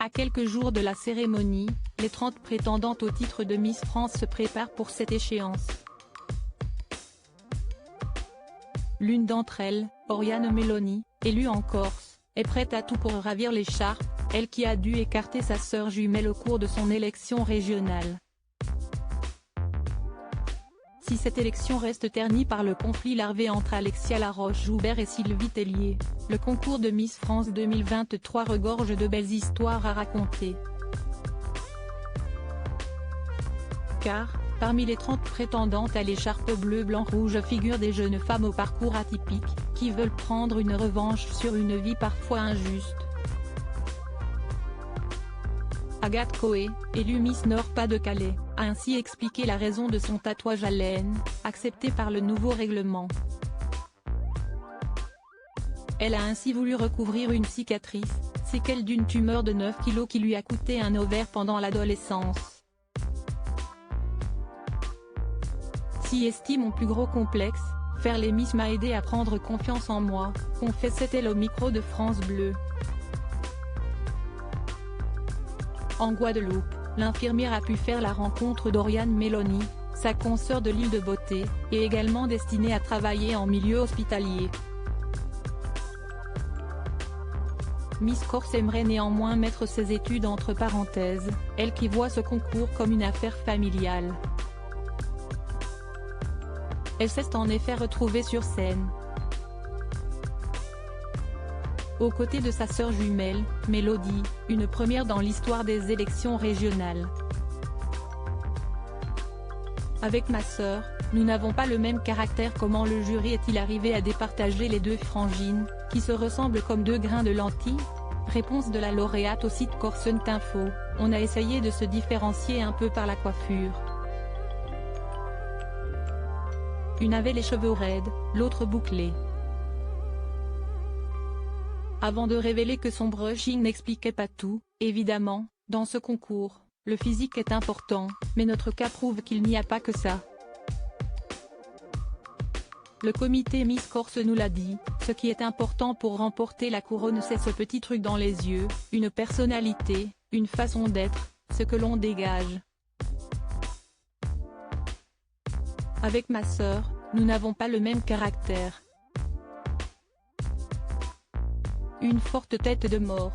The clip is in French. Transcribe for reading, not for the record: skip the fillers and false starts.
À quelques jours de la cérémonie, les 30 prétendantes au titre de Miss France se préparent pour cette échéance. L'une d'entre elles, Oriane Meloni, élue en Corse, est prête à tout pour ravir l'écharpe, elle qui a dû écarter sa sœur jumelle au cours de son élection régionale. Si cette élection reste ternie par le conflit larvé entre Alexia Laroche-Joubert et Sylvie Tellier, le concours de Miss France 2023 regorge de belles histoires à raconter. Car, parmi les 30 prétendantes à l'écharpe bleu-blanc-rouge figurent des jeunes femmes au parcours atypique, qui veulent prendre une revanche sur une vie parfois injuste. Agathe Coé, élue Miss Nord-Pas-de-Calais, a ainsi expliqué la raison de son tatouage à laine, accepté par le nouveau règlement. Elle a ainsi voulu recouvrir une cicatrice, séquelle d'une tumeur de 9 kg qui lui a coûté un ovaire pendant l'adolescence. Si estime mon plus gros complexe, faire les Miss m'a aidé à prendre confiance en moi, confessait-elle au micro de France Bleu. En Guadeloupe, l'infirmière a pu faire la rencontre d'Oriane Meloni, sa consoeur de l'île de Beauté, et également destinée à travailler en milieu hospitalier. Miss Corse aimerait néanmoins mettre ses études entre parenthèses, elle qui voit ce concours comme une affaire familiale. Elle s'est en effet retrouvée sur scène, aux côtés de sa sœur jumelle, Mélodie, une première dans l'histoire des élections régionales. Avec ma sœur, nous n'avons pas le même caractère. Comment le jury est-il arrivé à départager les deux frangines, qui se ressemblent comme deux grains de lentilles? Réponse de la lauréate au site Corse.info, on a essayé de se différencier un peu par la coiffure. Une avait les cheveux raides, l'autre bouclés. Avant de révéler que son brushing n'expliquait pas tout, évidemment, dans ce concours, le physique est important, mais notre cas prouve qu'il n'y a pas que ça. Le comité Miss Corse nous l'a dit, ce qui est important pour remporter la couronne c'est ce petit truc dans les yeux, une personnalité, une façon d'être, ce que l'on dégage. Avec ma sœur, nous n'avons pas le même caractère. Une forte tête de mort,